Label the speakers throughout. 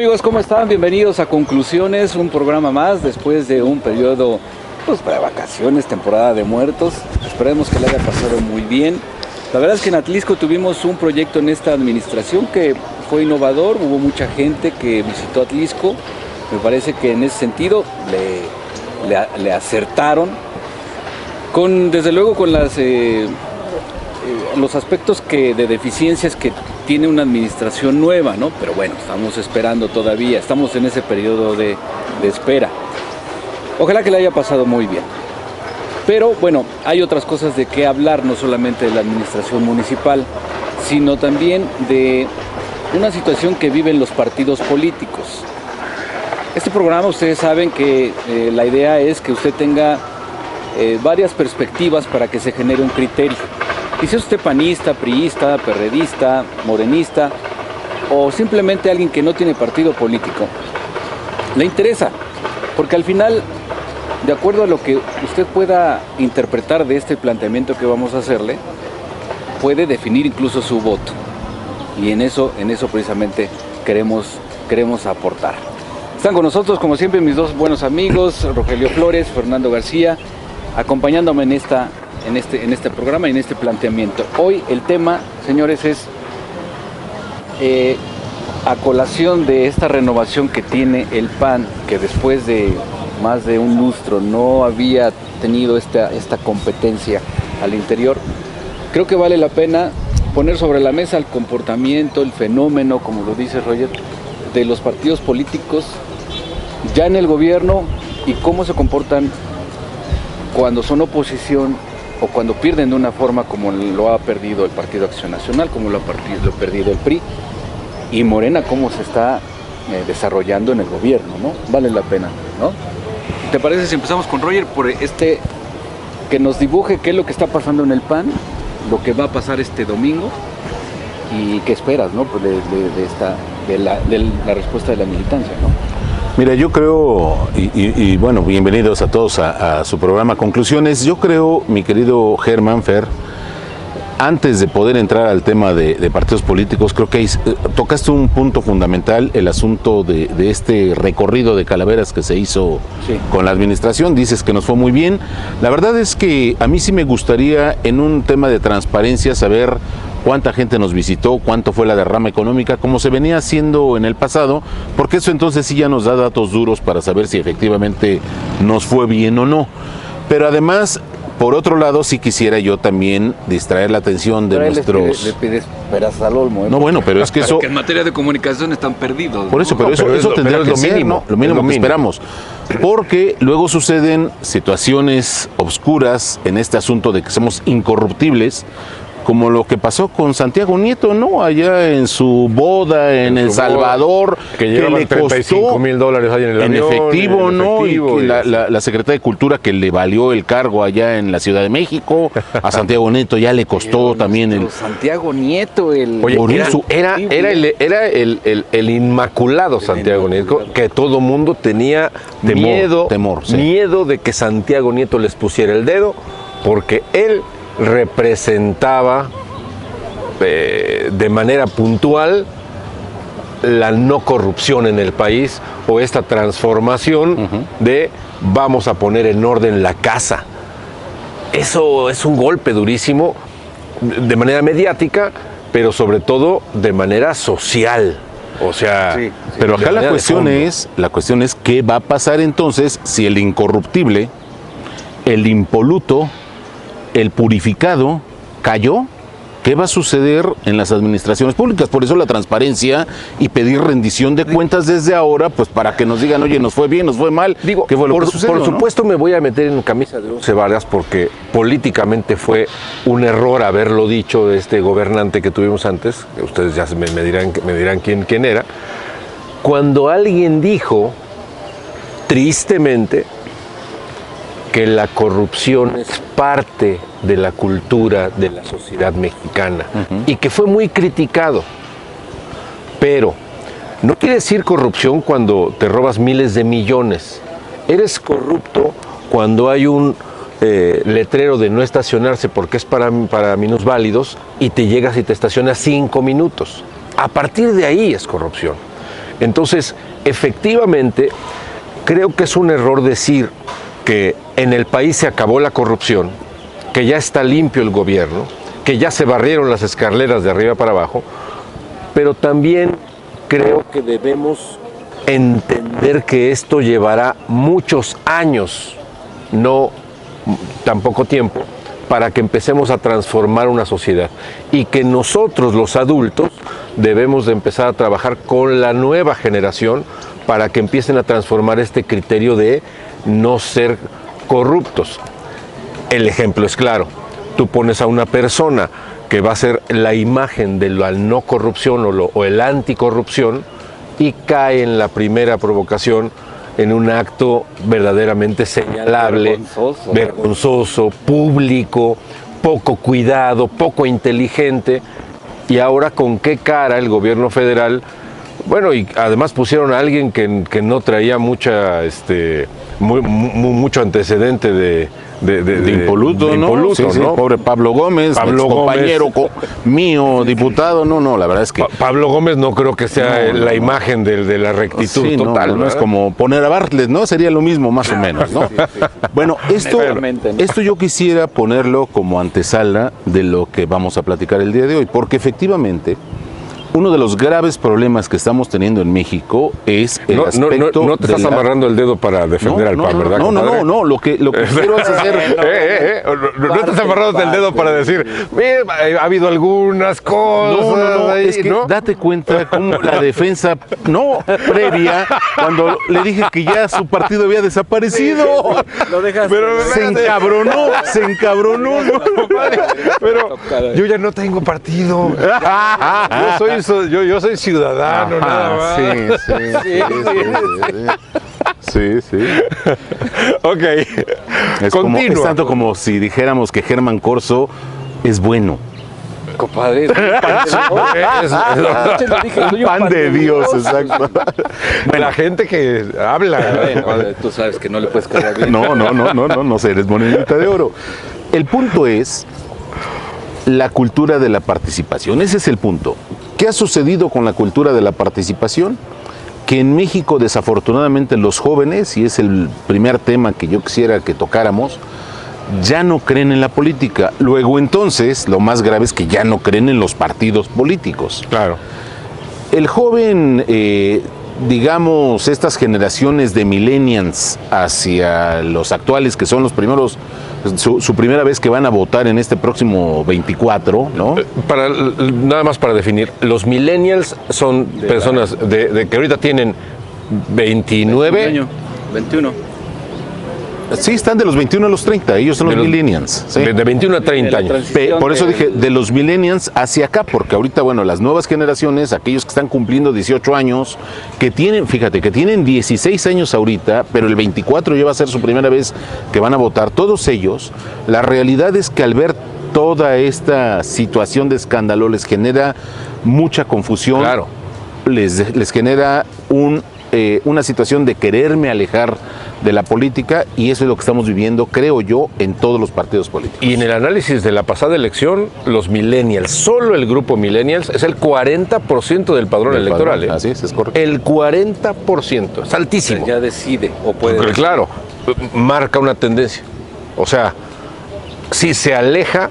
Speaker 1: Amigos, ¿cómo están? Bienvenidos a Conclusiones, un programa más después de un periodo de vacaciones, temporada de muertos. Esperemos que le haya pasado muy bien. La verdad es que en Atlisco tuvimos un proyecto en esta administración que fue innovador, hubo mucha gente que visitó Atlisco. Me parece que en ese sentido le acertaron, desde luego con los aspectos de deficiencias que tiene una administración nueva, ¿no? Pero bueno, estamos esperando todavía, estamos en ese periodo de espera. Ojalá que le haya pasado muy bien. Pero bueno, hay otras cosas de qué hablar, no solamente de la administración municipal, sino también de una situación que viven los partidos políticos. Este programa, ustedes saben que la idea es que usted tenga varias perspectivas para que se genere un criterio. Y si es usted panista, priista, perredista, morenista o simplemente alguien que no tiene partido político, le interesa, porque al final, de acuerdo a lo que usted pueda interpretar de este planteamiento que vamos a hacerle, puede definir incluso su voto. Y en eso precisamente queremos aportar. Están con nosotros, como siempre, mis dos buenos amigos, Rogelio Flores, Fernando García, acompañándome en este programa y en este planteamiento. Hoy el tema, señores, es a colación de esta renovación que tiene el PAN, que después de más de un lustro no había tenido esta competencia al interior. Creo que vale la pena poner sobre la mesa el comportamiento, el fenómeno, como lo dice Roger, de los partidos políticos ya en el gobierno y cómo se comportan cuando son oposición o cuando pierden de una forma como lo ha perdido el Partido Acción Nacional, como lo ha perdido el PRI, y Morena cómo se está desarrollando en el gobierno, ¿no? Vale la pena, ¿no? ¿Te parece si empezamos con Roger por que nos dibuje qué es lo que está pasando en el PAN, lo que va a pasar este domingo y qué esperas, ¿no? Pues de la respuesta de la militancia, ¿no?
Speaker 2: Mira, yo creo, y bueno, bienvenidos a todos a su programa Conclusiones. Yo creo, mi querido Germán Fer, antes de poder entrar al tema de partidos políticos, creo que tocaste un punto fundamental, el asunto de este recorrido de calaveras que se hizo con la administración. Dices que nos fue muy bien. La verdad es que a mí sí me gustaría, en un tema de transparencia, saber cuánta gente nos visitó, cuánto fue la derrama económica, como se venía haciendo en el pasado, porque eso entonces sí ya nos da datos duros para saber si efectivamente nos fue bien o no. Pero además, por otro lado, sí quisiera yo también distraer la atención de nuestros...
Speaker 1: Le pides peras al olmo, ¿eh?
Speaker 2: No, bueno, pero es que eso...
Speaker 1: Porque en materia de comunicación están perdidos, ¿no?
Speaker 2: Por eso, pero eso tendría que ser, ¿no? Lo mínimo que esperamos. Porque luego suceden situaciones obscuras en este asunto de que somos incorruptibles, como lo que pasó con Santiago Nieto, ¿no? Allá en su boda en El Salvador,
Speaker 3: que le costó $35,000 ahí en el avión,
Speaker 2: efectivo, ¿no? Y que la Secretaría de Cultura, que le valió el cargo allá en la Ciudad de México, a Santiago Nieto ya le costó también
Speaker 1: Santiago Nieto,
Speaker 3: Oye, era el inmaculado Santiago Nieto, que todo mundo tenía temor, sí. Miedo de que Santiago Nieto les pusiera el dedo, porque él representaba de manera puntual la no corrupción en el país, o esta transformación de vamos a poner en orden la casa. Eso es un golpe durísimo de manera mediática, pero sobre todo de manera social. O sea,
Speaker 2: pero acá la cuestión es qué va a pasar entonces si el incorruptible, el impoluto, el purificado cayó. ¿Qué va a suceder en las administraciones públicas? Por eso la transparencia y pedir rendición de cuentas desde ahora, pues para que nos digan, oye, nos fue bien, nos fue mal.
Speaker 3: Digo,
Speaker 2: ¿qué fue lo que sucedió,
Speaker 3: por supuesto, ¿no? Me voy a meter en camisa de 11 varas, porque políticamente fue un error haberlo dicho de este gobernante que tuvimos antes. Ustedes ya me dirán quién era. Cuando alguien dijo, tristemente, que la corrupción es parte de la cultura de la sociedad mexicana, y que fue muy criticado. Pero no quiere decir corrupción cuando te robas miles de millones. Eres corrupto cuando hay un letrero de no estacionarse porque es para minusválidos y te llegas y te estacionas 5 minutos. A partir de ahí es corrupción. Entonces, efectivamente, creo que es un error decir que en el país se acabó la corrupción, que ya está limpio el gobierno, que ya se barrieron las escaleras de arriba para abajo, pero también creo que debemos entender que esto llevará muchos años, no tan poco tiempo, para que empecemos a transformar una sociedad y que nosotros los adultos debemos de empezar a trabajar con la nueva generación para que empiecen a transformar este criterio de no ser corruptos. El ejemplo es claro, tú pones a una persona que va a ser la imagen de la no corrupción o el anticorrupción y cae en la primera provocación en un acto verdaderamente señalable, vergonzoso, público, poco cuidado, poco inteligente. Y ahora, ¿con qué cara el gobierno federal? Bueno, y además pusieron a alguien que no traía mucho antecedente de
Speaker 2: impoluto, ¿no? Sí, ¿no? Pobre Pablo Gómez, compañero mío, diputado. No, la verdad es que
Speaker 3: Pablo Gómez no creo que sea la imagen de la rectitud total.
Speaker 2: No es como poner a Bartlett, ¿no? Sería lo mismo, más o menos, ¿no? Sí. Bueno, esto yo quisiera ponerlo como antesala de lo que vamos a platicar el día de hoy, porque efectivamente uno de los graves problemas que estamos teniendo en México es el aspecto...
Speaker 3: No te estás amarrando el dedo para defender al PAN, ¿verdad?
Speaker 2: No, lo que quiero es hacer...
Speaker 3: No te estás amarrando el dedo para decir, mira, ha habido algunas cosas...
Speaker 2: Ahí, es que date cuenta cómo la defensa, previa, cuando le dije que ya su partido había desaparecido.
Speaker 1: Lo dejas...
Speaker 2: Se encabronó.
Speaker 3: Pero yo ya no tengo partido. Yo soy ciudadano, nada más.
Speaker 2: Sí.
Speaker 3: Ok.
Speaker 2: Es tanto como si dijéramos que Germán Corso es bueno.
Speaker 1: Compadre.
Speaker 2: Pan de Dios, exacto.
Speaker 3: La gente que habla.
Speaker 1: Tú sabes que no le puedes quedar bien.
Speaker 2: No sé, eres monedita de oro. El punto es la cultura de la participación. Ese es el punto. ¿Qué ha sucedido con la cultura de la participación? Que en México, desafortunadamente, los jóvenes, y es el primer tema que yo quisiera que tocáramos, ya no creen en la política. Luego, entonces, lo más grave es que ya no creen en los partidos políticos.
Speaker 3: Claro.
Speaker 2: El joven, digamos, estas generaciones de millennials hacia los actuales, que son los primeros, su primera vez que van a votar en este próximo 24, ¿no?
Speaker 3: Nada más para definir, los millennials son personas de que ahorita tienen 29...
Speaker 1: 21.
Speaker 2: Sí, están de los 21 a los 30, ellos son los millennials. ¿Sí?
Speaker 3: De 21 a 30 años.
Speaker 2: Por eso dije, de los millennials hacia acá, porque ahorita, bueno, las nuevas generaciones, aquellos que están cumpliendo 18 años, que tienen 16 años ahorita, pero el 24 ya va a ser su primera vez que van a votar, todos ellos, la realidad es que al ver toda esta situación de escándalo les genera mucha confusión,
Speaker 3: claro.
Speaker 2: les genera una situación de quererme alejar de la política, y eso es lo que estamos viviendo, creo yo, en todos los partidos políticos.
Speaker 3: Y en el análisis de la pasada elección, los millennials, solo el grupo millennials, es el 40% del padrón electoral.
Speaker 2: Así es correcto.
Speaker 3: El 40%, es altísimo.
Speaker 1: Ya decide, o puede
Speaker 3: decir. Claro, marca una tendencia. O sea, si se aleja,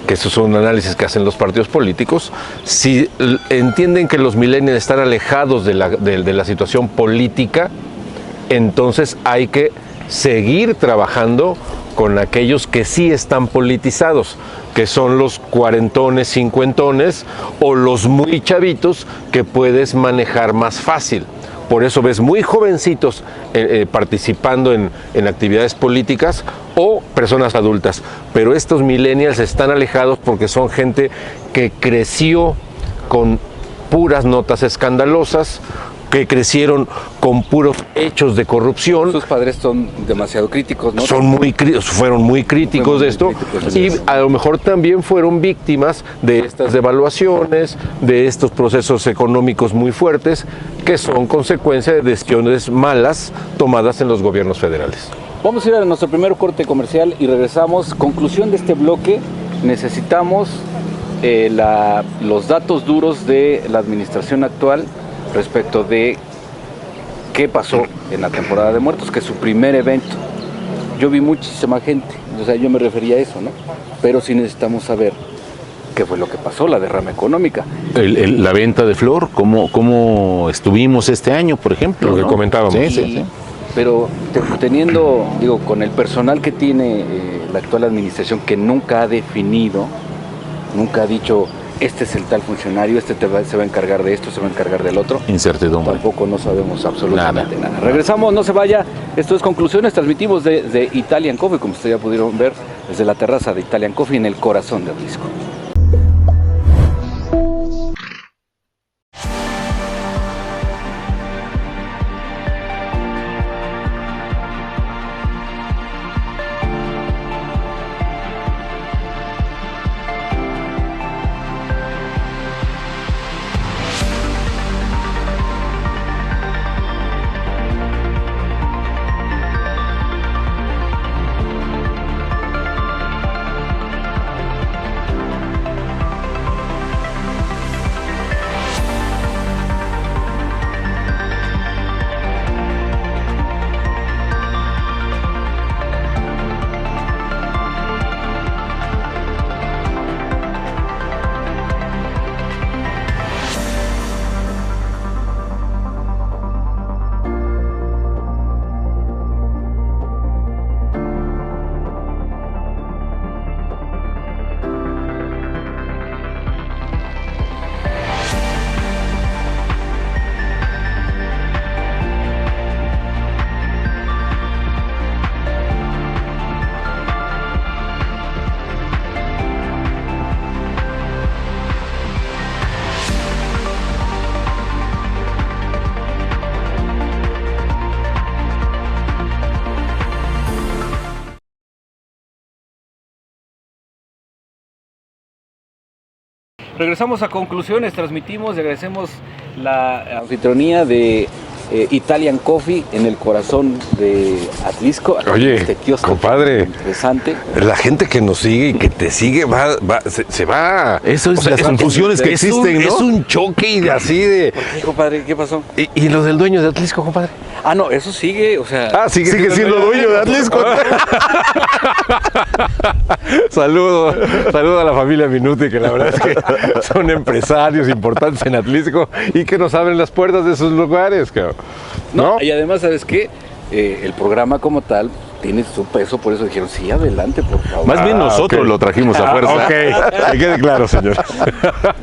Speaker 3: que eso es un análisis que hacen los partidos políticos, si entienden que los millennials están alejados de la situación política, entonces hay que seguir trabajando con aquellos que sí están politizados, que son los cuarentones, cincuentones o los muy chavitos que puedes manejar más fácil. Por eso ves muy jovencitos participando en actividades políticas o personas adultas. Pero estos millennials están alejados porque son gente que creció con puras notas escandalosas, que crecieron con puros hechos de corrupción.
Speaker 1: Sus padres son demasiado críticos, ¿no?
Speaker 3: Fueron muy críticos de esto, y a lo mejor también fueron víctimas de estas devaluaciones, de estos procesos económicos muy fuertes, que son consecuencia de decisiones malas tomadas en los gobiernos federales.
Speaker 1: Vamos a ir a nuestro primer corte comercial y regresamos. Conclusión de este bloque: necesitamos los datos duros de la administración actual respecto de qué pasó en la temporada de muertos, que es su primer evento. Yo vi muchísima gente, o sea, yo me refería a eso, ¿no? Pero sí necesitamos saber qué fue lo que pasó, la derrama económica.
Speaker 2: La venta de flor, ¿cómo estuvimos este año, por ejemplo?
Speaker 3: Lo que comentábamos.
Speaker 2: Sí.
Speaker 1: Pero teniendo, digo, con el personal que tiene la actual administración, que nunca ha definido, nunca ha dicho, este es el tal funcionario, se va a encargar de esto, se va a encargar del otro.
Speaker 2: Incertidumbre.
Speaker 1: Tampoco no sabemos absolutamente nada. Regresamos, no se vaya. Esto es Conclusiones. Transmitimos de Italian Coffee, como ustedes ya pudieron ver, desde la terraza de Italian Coffee en el corazón de Atlisco. Regresamos a Conclusiones, transmitimos y agradecemos la anfitrionía de Italian Coffee en el corazón de Atlisco.
Speaker 3: Oye,
Speaker 1: este kiosco
Speaker 3: compadre,
Speaker 1: interesante.
Speaker 3: La gente que nos sigue y que te sigue se va.
Speaker 2: Eso es, o sea, las confusiones que existen, ¿no?
Speaker 3: Es un choque así de...
Speaker 1: ¿Por qué, compadre? ¿Qué pasó?
Speaker 3: ¿Y lo del dueño de Atlisco, compadre?
Speaker 1: Ah, no, eso sigue, o sea...
Speaker 3: Ah, sigue siendo dueño de Atlisco. Saludo a la familia Minuti, que la verdad es que son empresarios importantes en Atlisco y que nos abren las puertas de sus lugares, cabrón.
Speaker 1: ¿No? Y además, ¿sabes qué? El programa como tal tiene su peso, por eso dijeron, sí, adelante, por favor.
Speaker 2: Más bien nosotros lo trajimos a fuerza.
Speaker 3: Ok, que quede claro, señor.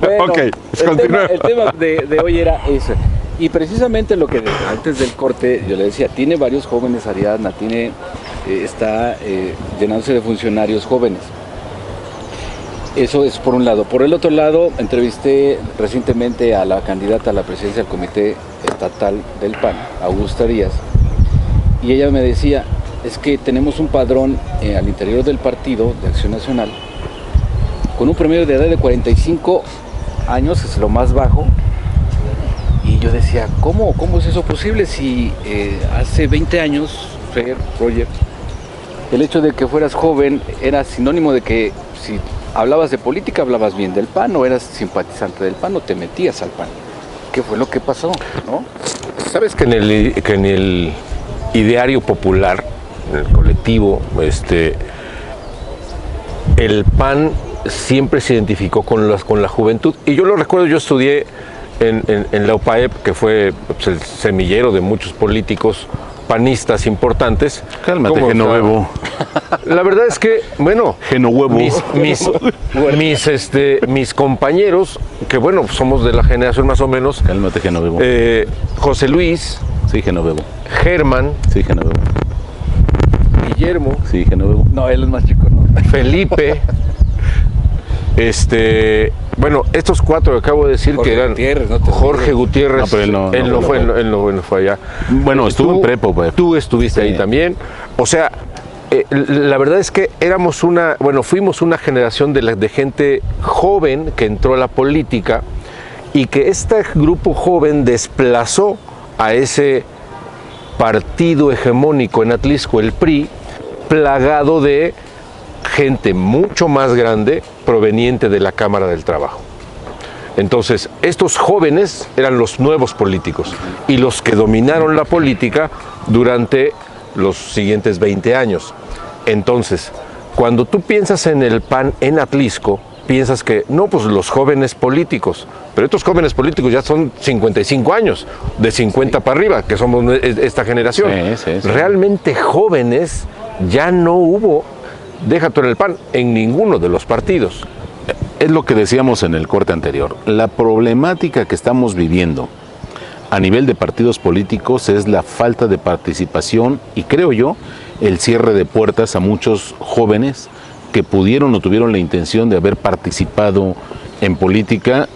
Speaker 1: Bueno,
Speaker 3: Ok,
Speaker 1: el tema de hoy era ese. Y precisamente lo que antes del corte yo le decía, tiene varios jóvenes Ariadna, está llenándose de funcionarios jóvenes. Eso es por un lado. Por el otro lado, entrevisté recientemente a la candidata a la presidencia del Comité Estatal del PAN, Augusta Díaz, y ella me decía, es que tenemos un padrón al interior del Partido de Acción Nacional con un promedio de edad de 45 años, es lo más bajo. Y yo decía, ¿cómo es eso posible si hace 20 años, Roger, el hecho de que fueras joven era sinónimo de que si hablabas de política hablabas bien del PAN, o eras simpatizante del PAN o te metías al PAN? ¿Qué fue lo que pasó, no?
Speaker 3: ¿Sabes que en el ideario popular, en el colectivo, el PAN siempre se identificó con la juventud? Y yo lo recuerdo, yo estudié en la UPAEP, que fue pues, el semillero de muchos políticos panistas importantes.
Speaker 2: Cálmate, Genovevo.
Speaker 3: La verdad es que, bueno,
Speaker 2: Genovevo.
Speaker 3: mis compañeros, que bueno, somos de la generación más o menos.
Speaker 2: Cálmate, Genovevo.
Speaker 3: José Luis.
Speaker 2: Sí, Genovevo.
Speaker 3: Germán.
Speaker 2: Sí, Genovevo.
Speaker 3: Guillermo.
Speaker 2: Sí, Genovevo.
Speaker 1: No, él es más chico, ¿no?
Speaker 3: Felipe. Bueno, estos cuatro que acabo de decir
Speaker 1: Jorge
Speaker 3: que eran
Speaker 1: Gutiérrez, ¿no?
Speaker 3: Jorge Gutiérrez,
Speaker 2: no, pero él
Speaker 3: no fue allá.
Speaker 2: Bueno, estuvo en prepo, pues.
Speaker 3: Tú estuviste ahí también. O sea, la verdad es que fuimos una generación de gente joven que entró a la política y que este grupo joven desplazó a ese partido hegemónico en Atlisco, el PRI, plagado de gente mucho más grande proveniente de la Cámara del Trabajo. Entonces, estos jóvenes eran los nuevos políticos y los que dominaron la política durante los siguientes 20 años. Entonces, cuando tú piensas en el PAN en Atlixco, piensas que, no, pues los jóvenes políticos, pero estos jóvenes políticos ya son 55 años, de 50 para arriba, que somos esta generación. Sí. Realmente jóvenes ya no hubo, deja tú en el PAN, en ninguno de los partidos.
Speaker 2: Es lo que decíamos en el corte anterior. La problemática que estamos viviendo a nivel de partidos políticos es la falta de participación y, creo yo, el cierre de puertas a muchos jóvenes que pudieron o tuvieron la intención de haber participado en política,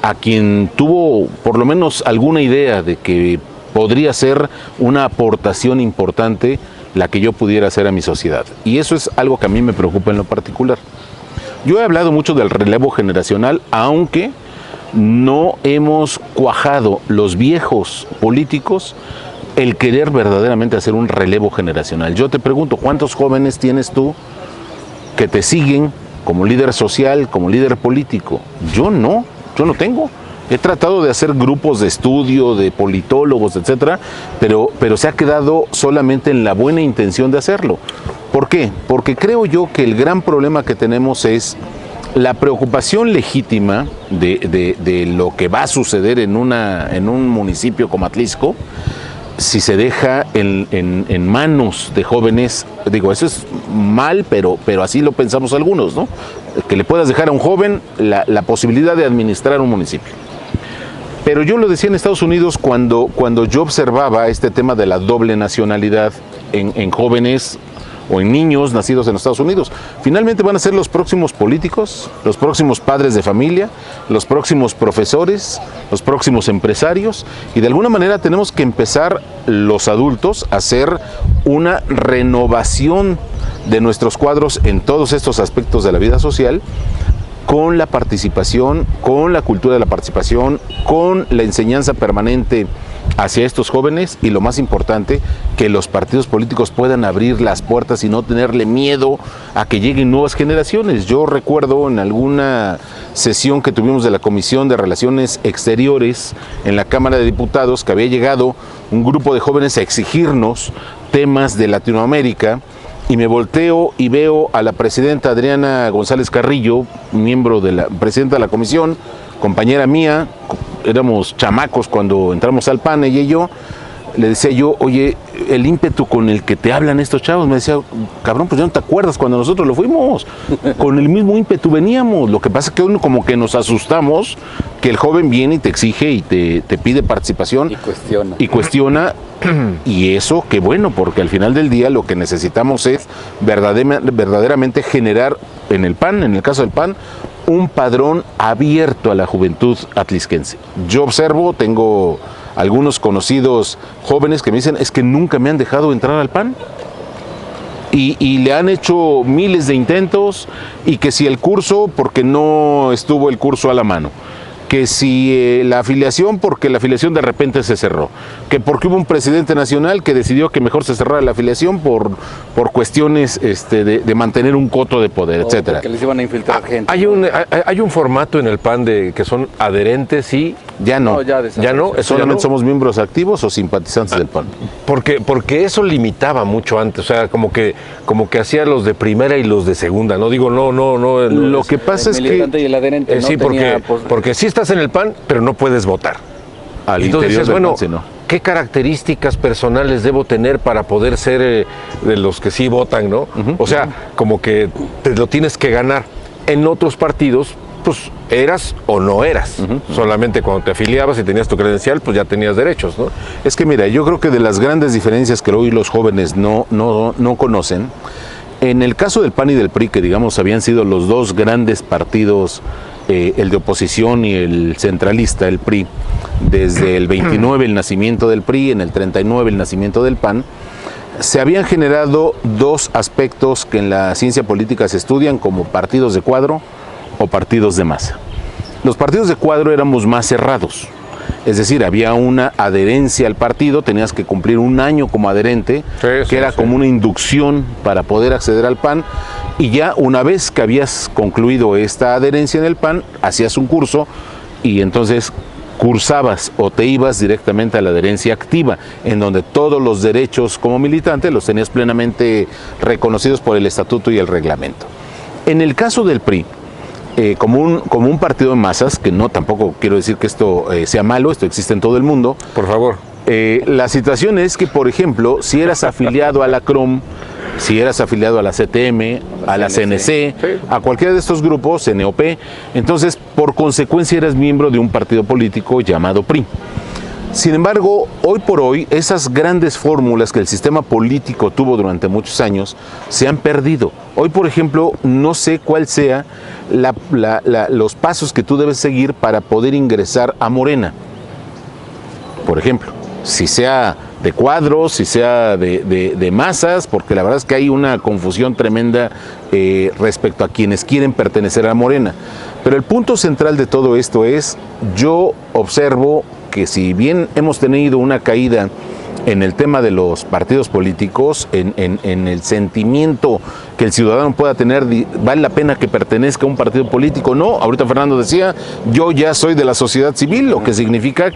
Speaker 2: a quien tuvo por lo menos alguna idea de que podría ser una aportación importante la que yo pudiera hacer a mi sociedad. Y eso es algo que a mí me preocupa en lo particular. Yo he hablado mucho del relevo generacional, aunque no hemos cuajado los viejos políticos el querer verdaderamente hacer un relevo generacional. Yo te pregunto, ¿cuántos jóvenes tienes tú que te siguen como líder social, como líder político? Yo no tengo. He tratado de hacer grupos de estudio, de politólogos, etcétera, pero se ha quedado solamente en la buena intención de hacerlo. ¿Por qué? Porque creo yo que el gran problema que tenemos es la preocupación legítima de lo que va a suceder en un municipio como Atlixco, si se deja en manos de jóvenes. Digo, eso es mal, pero así lo pensamos algunos, ¿no? Que le puedas dejar a un joven la posibilidad de administrar un municipio. Pero yo lo decía en Estados Unidos cuando yo observaba este tema de la doble nacionalidad en jóvenes o en niños nacidos en Estados Unidos. Finalmente van a ser los próximos políticos, los próximos padres de familia, los próximos profesores, los próximos empresarios, y de alguna manera tenemos que empezar los adultos a hacer una renovación de nuestros cuadros en todos estos aspectos de la vida social, con la participación, con la cultura de la participación, con la enseñanza permanente hacia estos jóvenes, y lo más importante, que los partidos políticos puedan abrir las puertas y no tenerle miedo a que lleguen nuevas generaciones. Yo recuerdo en alguna sesión que tuvimos de la Comisión de Relaciones Exteriores en la Cámara de Diputados, que había llegado un grupo de jóvenes a exigirnos temas de Latinoamérica, y me volteo y veo a la presidenta Adriana González Carrillo, presidenta de la comisión, compañera mía. Éramos chamacos cuando entramos al PAN, ella y yo. Le decía yo, oye, el ímpetu con el que te hablan estos chavos, me decía, cabrón, pues ya no te acuerdas cuando nosotros lo fuimos, con el mismo ímpetu veníamos. Lo que pasa es que uno como que nos asustamos, que el joven viene y te exige y te pide participación y cuestiona, y eso, qué bueno, porque al final del día lo que necesitamos es verdaderamente generar en el PAN, en el caso del PAN, un padrón abierto a la juventud atlixquense. Yo observo, tengo algunos conocidos jóvenes que me dicen, es que nunca me han dejado entrar al PAN, y le han hecho miles de intentos, y que si el curso, porque no estuvo el curso a la mano, que si la afiliación, porque la afiliación de repente se cerró, que porque hubo un presidente nacional que decidió que mejor se cerrara la afiliación por cuestiones de mantener un coto de poder, etcétera.
Speaker 1: Que les iban a infiltrar gente.
Speaker 3: Hay un formato en el PAN que son adherentes y...
Speaker 2: Ya no. Solamente
Speaker 3: no.
Speaker 2: Somos miembros activos o simpatizantes del PAN.
Speaker 3: Porque eso limitaba mucho antes, o sea, como que hacía los de primera y los de segunda, no digo, no.
Speaker 2: Lo que pasa es que...
Speaker 1: Y el adherente
Speaker 3: sí, porque sí estás en el PAN, pero no puedes votar. Entonces, bueno, ¿qué características personales debo tener para poder ser de los que sí votan, no? O sea, como que te lo tienes que ganar. En otros partidos, pues eras o no eras. Solamente cuando te afiliabas y tenías tu credencial, pues ya tenías derechos, ¿no?
Speaker 2: Es que mira, yo creo que de las grandes diferencias que hoy los jóvenes no conocen, en el caso del PAN y del PRI, que digamos habían sido los dos grandes partidos, el de oposición y el centralista, el PRI, desde el 29 el nacimiento del PRI, en el 39 el nacimiento del PAN, se habían generado dos aspectos que en la ciencia política se estudian como partidos de cuadro o partidos de masa. Los partidos de cuadro éramos más cerrados, es decir, había una adherencia al partido, tenías que cumplir un año como adherente, que era como una inducción para poder acceder al PAN, y ya una vez que habías concluido esta adherencia en el PAN, hacías un curso y entonces cursabas o te ibas directamente a la adherencia activa, en donde todos los derechos como militante los tenías plenamente reconocidos por el estatuto y el reglamento. En el caso del PRI, como un partido de masas, que no tampoco quiero decir que esto sea malo, esto existe en todo el mundo.
Speaker 3: Por favor.
Speaker 2: La situación es que, por ejemplo, si eras afiliado a la CROM, si eras afiliado a la CTM, a la CNC, sí, a cualquiera de estos grupos, CNOP, entonces por consecuencia eras miembro de un partido político llamado PRI. Sin embargo, hoy por hoy, esas grandes fórmulas que el sistema político tuvo durante muchos años se han perdido. Hoy, por ejemplo, no sé cuál sea los pasos que tú debes seguir para poder ingresar a Morena. Por ejemplo, si sea de cuadros, si sea de masas, porque la verdad es que hay una confusión tremenda respecto a quienes quieren pertenecer a Morena. Pero el punto central de todo esto es, yo observo que si bien hemos tenido una caída en el tema de los partidos políticos, en el sentimiento que el ciudadano pueda tener, ¿vale la pena que pertenezca a un partido político? No, ahorita Fernando decía, yo ya soy de la sociedad civil, lo que significa,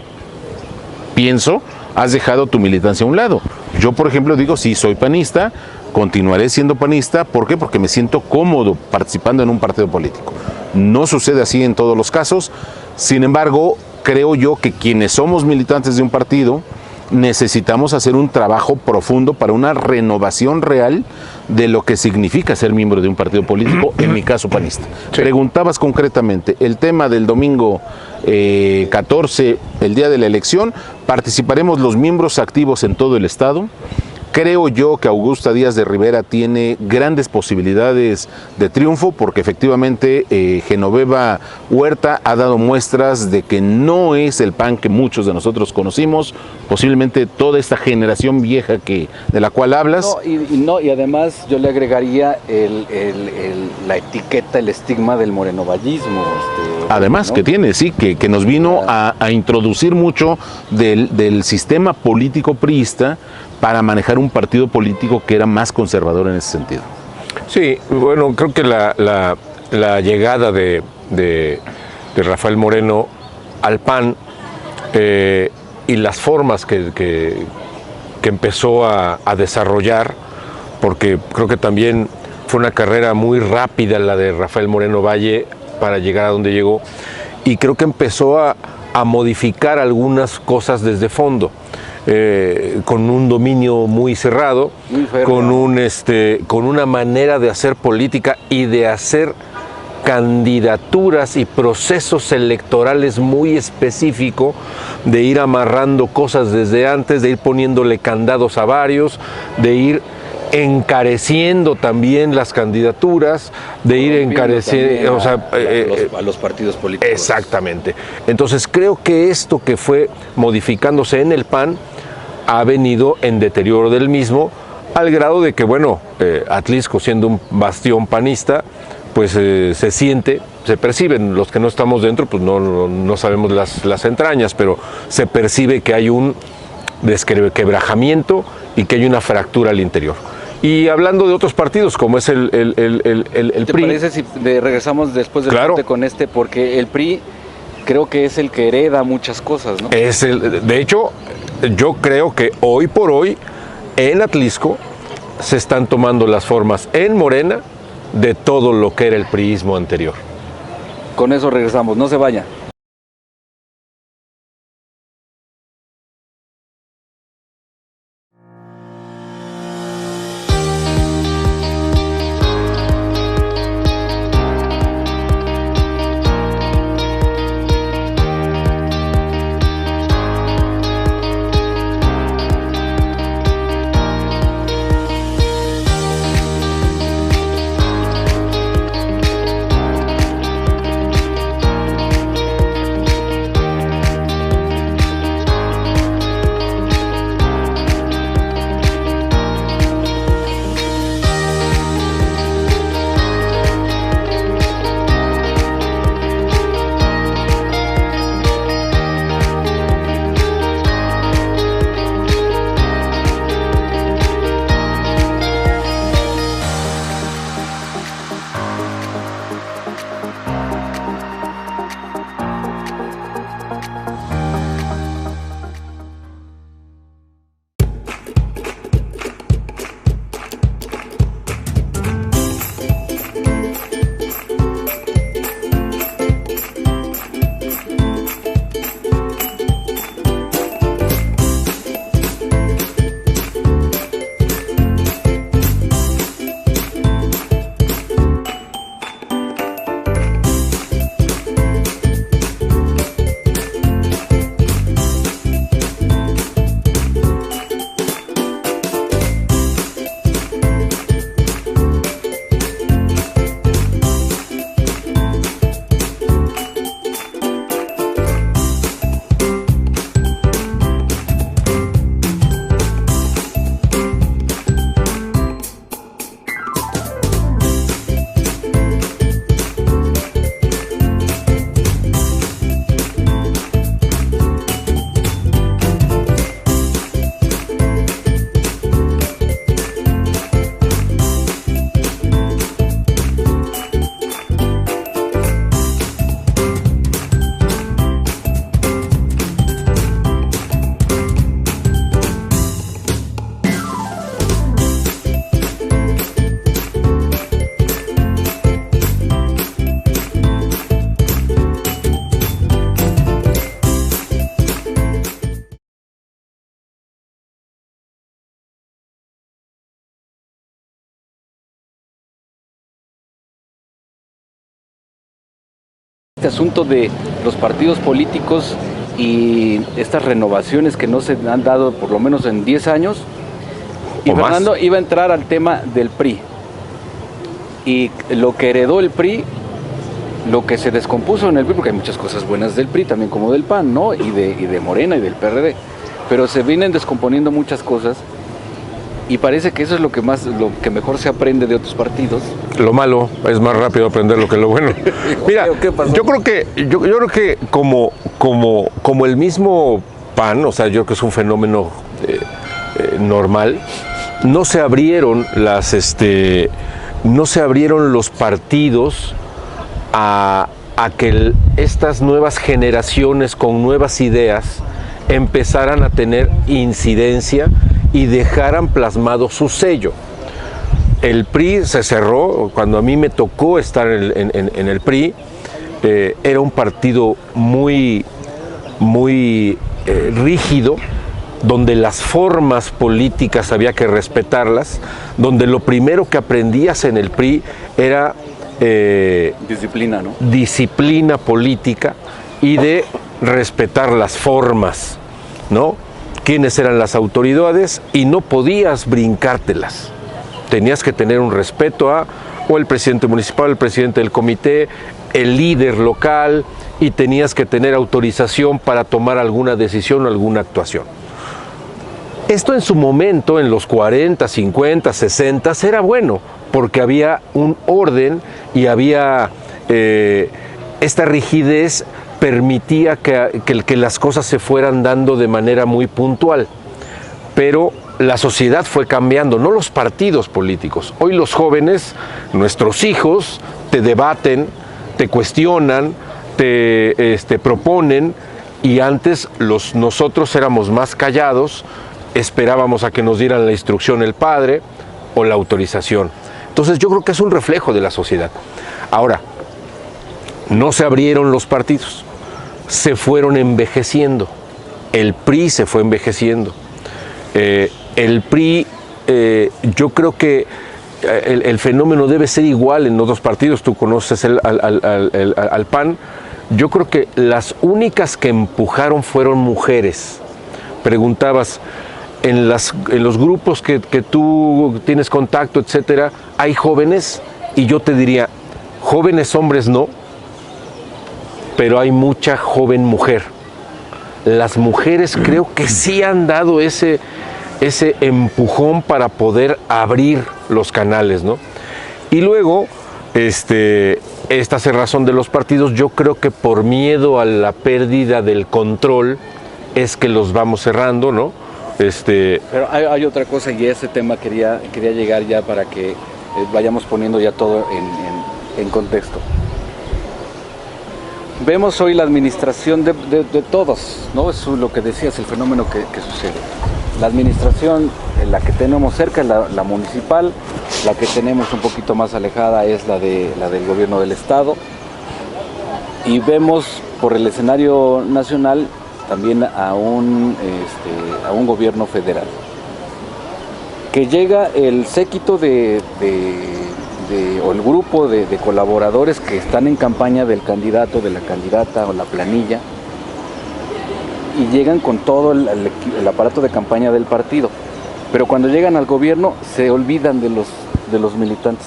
Speaker 2: pienso, has dejado tu militancia a un lado. Yo, por ejemplo, digo, sí, soy panista, continuaré siendo panista. ¿Por qué? Porque me siento cómodo participando en un partido político. No sucede así en todos los casos. Sin embargo, creo yo que quienes somos militantes de un partido necesitamos hacer un trabajo profundo para una renovación real de lo que significa ser miembro de un partido político, en mi caso panista. Sí. Preguntabas concretamente, el tema del domingo 14, el día de la elección, participaremos los miembros activos en todo el estado. Creo yo que Augusta Díaz de Rivera tiene grandes posibilidades de triunfo porque efectivamente Genoveva Huerta ha dado muestras de que no es el PAN que muchos de nosotros conocimos, posiblemente toda esta generación vieja de la cual hablas.
Speaker 1: Y además yo le agregaría la etiqueta, el estigma del morenovallismo.
Speaker 2: Además, ¿no? Que tiene, sí, que nos vino a introducir mucho del sistema político priista para manejar un partido político que era más conservador en ese sentido.
Speaker 3: Sí, bueno, creo que la llegada de Rafael Moreno al PAN y las formas que empezó a desarrollar, porque creo que también fue una carrera muy rápida la de Rafael Moreno Valle para llegar a donde llegó, y creo que empezó a modificar algunas cosas desde fondo. Con un dominio muy cerrado, con una manera de hacer política y de hacer candidaturas y procesos electorales muy específico, de ir amarrando cosas desde antes, de ir poniéndole candados a varios, de ir encareciendo también las candidaturas, de ir encareciendo
Speaker 1: a los partidos políticos.
Speaker 3: Exactamente. Entonces creo que esto que fue modificándose en el PAN ha venido en deterioro del mismo, al grado de que, bueno, Atlisco, siendo un bastión panista, pues se siente, se perciben, los que no estamos dentro, pues no sabemos las entrañas, pero se percibe que hay un desquebrajamiento y que hay una fractura al interior. Y hablando de otros partidos, como es el PRI...
Speaker 1: ¿Te parece si regresamos después del corte con porque el PRI creo que es el que hereda muchas cosas, ¿no?
Speaker 3: De hecho, yo creo que hoy por hoy en Atlisco se están tomando las formas en Morena de todo lo que era el priismo anterior.
Speaker 1: Con eso regresamos, no se vaya. Este asunto de los partidos políticos y estas renovaciones que no se han dado por lo menos en 10 años, y Fernando iba a entrar al tema del PRI. Y lo que heredó el PRI, lo que se descompuso en el PRI, porque hay muchas cosas buenas del PRI, también como del PAN, ¿no? Y de Morena y del PRD. Pero se vienen descomponiendo muchas cosas y parece que eso es lo que mejor se aprende de otros partidos.
Speaker 3: Lo malo es más rápido aprenderlo que lo bueno. Mira, yo creo que como el mismo PAN, o sea, yo creo que es un fenómeno normal, no se abrieron los partidos a que estas nuevas generaciones con nuevas ideas empezaran a tener incidencia y dejaran plasmado su sello. El PRI se cerró, cuando a mí me tocó estar en el PRI, era un partido muy rígido, donde las formas políticas había que respetarlas, donde lo primero que aprendías en el PRI era
Speaker 1: disciplina, ¿no?
Speaker 3: Disciplina política y de respetar las formas, ¿no? Quiénes eran las autoridades y no podías brincártelas. Tenías que tener un respeto o el presidente municipal, el presidente del comité, el líder local, y tenías que tener autorización para tomar alguna decisión o alguna actuación. Esto en su momento, en los 40, 50, 60, era bueno, porque había un orden y había esta rigidez permitía que las cosas se fueran dando de manera muy puntual. Pero la sociedad fue cambiando, no los partidos políticos. Hoy los jóvenes, nuestros hijos, te debaten, te cuestionan, te proponen, y antes nosotros éramos más callados, esperábamos a que nos dieran la instrucción el padre o la autorización. Entonces yo creo que es un reflejo de la sociedad. Ahora, no se abrieron los partidos, se fueron envejeciendo. El PRI se fue envejeciendo. El PRI, yo creo que el fenómeno debe ser igual en otros partidos. Tú conoces al PAN. Yo creo que las únicas que empujaron fueron mujeres. Preguntabas, en los grupos que tú tienes contacto, etcétera, ¿hay jóvenes? Y yo te diría, jóvenes hombres no, pero hay mucha joven mujer. Las mujeres creo que sí han dado ese empujón para poder abrir los canales, ¿no? Y luego, esta cerrazón de los partidos, yo creo que por miedo a la pérdida del control es que los vamos cerrando, ¿no?
Speaker 1: Pero hay otra cosa, y ese tema quería llegar ya para que vayamos poniendo ya todo en contexto. Vemos hoy la administración de todos, ¿no? Eso es lo que decías, el fenómeno que sucede. La administración, la que tenemos cerca es la municipal, la que tenemos un poquito más alejada es la del gobierno del estado, y vemos por el escenario nacional también a un gobierno federal. Que llega el séquito o el grupo de colaboradores que están en campaña del candidato, de la candidata o la planilla, y llegan con todo el aparato de campaña del partido. Pero cuando llegan al gobierno se olvidan de los militantes,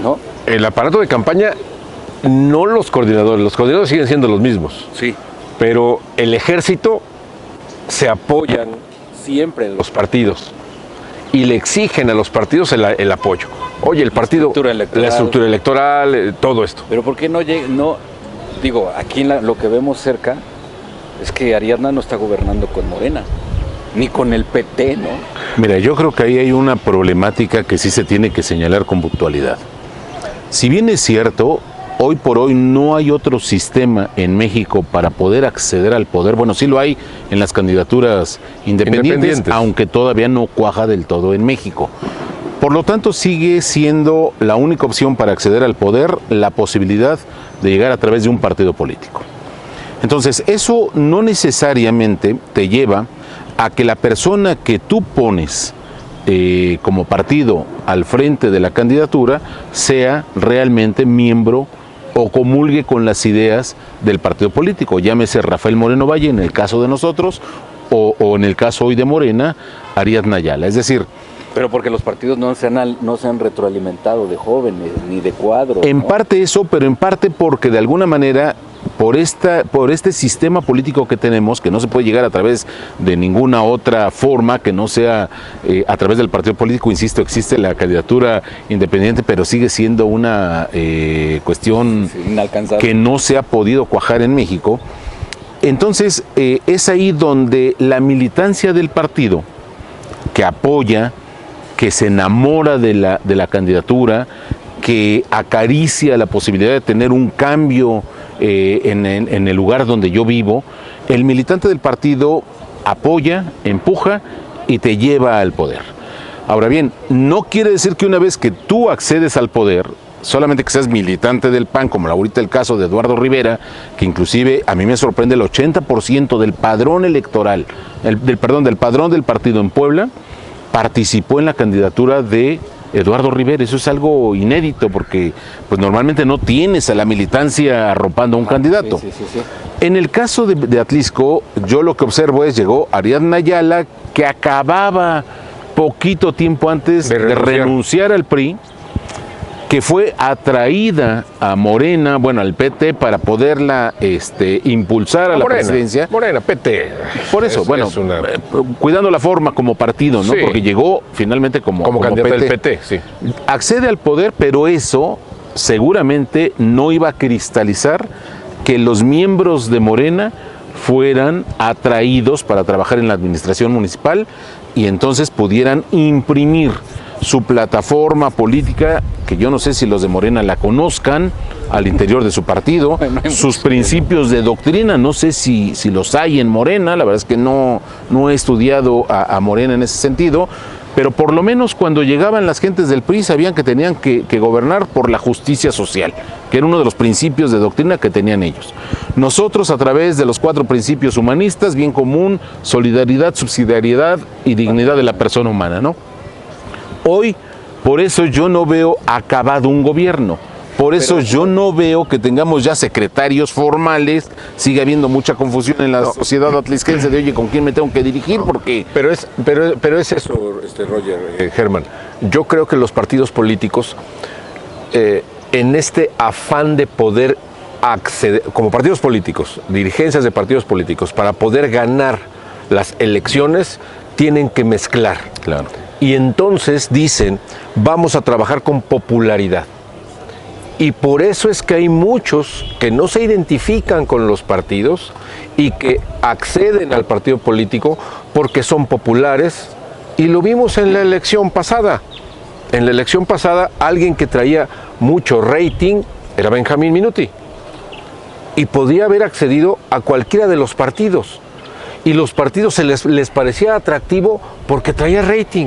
Speaker 1: ¿no?
Speaker 3: El aparato de campaña, no los coordinadores siguen siendo los mismos.
Speaker 1: Sí.
Speaker 3: Pero el ejército se apoyan siempre en los partidos y le exigen a los partidos el apoyo. Oye, el partido, la estructura electoral, todo esto.
Speaker 1: Pero ¿por qué no digo, aquí lo que vemos cerca es que Ariadna no está gobernando con Morena, ni con el PT, ¿no?
Speaker 2: Mira, yo creo que ahí hay una problemática que sí se tiene que señalar con puntualidad. Si bien es cierto, hoy por hoy no hay otro sistema en México para poder acceder al poder. Bueno, sí lo hay en las candidaturas independientes, aunque todavía no cuaja del todo en México. Por lo tanto, sigue siendo la única opción para acceder al poder la posibilidad de llegar a través de un partido político. Entonces, eso no necesariamente te lleva a que la persona que tú pones como partido al frente de la candidatura sea realmente miembro o comulgue con las ideas del partido político, llámese Rafael Moreno Valle en el caso de nosotros, o en el caso hoy de Morena, Ariadna Ayala. Es decir,
Speaker 1: pero porque los partidos no se han retroalimentado de jóvenes ni de cuadros.
Speaker 2: En parte eso, pero en parte porque de alguna manera, por este sistema político que tenemos, que no se puede llegar a través de ninguna otra forma que no sea a través del partido político, insisto, existe la candidatura independiente, pero sigue siendo una cuestión inalcanzable, que no se ha podido cuajar en México. Entonces, es ahí donde la militancia del partido, que apoya, que se enamora de la candidatura, que acaricia la posibilidad de tener un cambio en el lugar donde yo vivo, el militante del partido apoya, empuja y te lleva al poder. Ahora bien, no quiere decir que una vez que tú accedes al poder, solamente que seas militante del PAN, como ahorita el caso de Eduardo Rivera, que inclusive a mí me sorprende el 80% del padrón electoral, del padrón del partido en Puebla, participó en la candidatura de Eduardo Rivera. Eso es algo inédito porque pues normalmente no tienes a la militancia arropando a un candidato.
Speaker 1: Sí.
Speaker 2: En el caso de Atlisco, yo lo que observo es, llegó Ariadna Ayala, que acababa poquito tiempo antes de renunciar al PRI, que fue atraída a Morena, bueno, al PT, para poderla impulsar a la presidencia.
Speaker 3: Morena, PT.
Speaker 2: Por eso, cuidando la forma como partido, ¿no? Sí. Porque llegó finalmente como
Speaker 3: candidata del PT, sí.
Speaker 2: Accede al poder, pero eso seguramente no iba a cristalizar que los miembros de Morena fueran atraídos para trabajar en la administración municipal y entonces pudieran imprimir su plataforma política, que yo no sé si los de Morena la conozcan al interior de su partido, sus principios de doctrina, no sé si los hay en Morena, la verdad es que no he estudiado a Morena en ese sentido, pero por lo menos cuando llegaban las gentes del PRI sabían que tenían que gobernar por la justicia social, que era uno de los principios de doctrina que tenían ellos. Nosotros, a través de los 4 principios humanistas, bien común, solidaridad, subsidiariedad y dignidad de la persona humana, ¿no? Hoy, por eso yo no veo acabado un gobierno, por eso yo no veo que tengamos ya secretarios formales, sigue habiendo mucha confusión en la sociedad atlisquense de, oye, ¿con quién me tengo que dirigir? Porque...
Speaker 3: Pero es eso, Roger, Germán, yo creo que los partidos políticos, en este afán de poder acceder, como partidos políticos, dirigencias de partidos políticos, para poder ganar las elecciones, tienen que mezclar.
Speaker 2: Claro.
Speaker 3: Y entonces dicen, vamos a trabajar con popularidad. Y por eso es que hay muchos que no se identifican con los partidos y que acceden al partido político porque son populares. Y lo vimos en la elección pasada. En la elección pasada, alguien que traía mucho rating era Benjamín Minuti. Y podía haber accedido a cualquiera de los partidos. Y los partidos les parecía atractivo porque traía rating,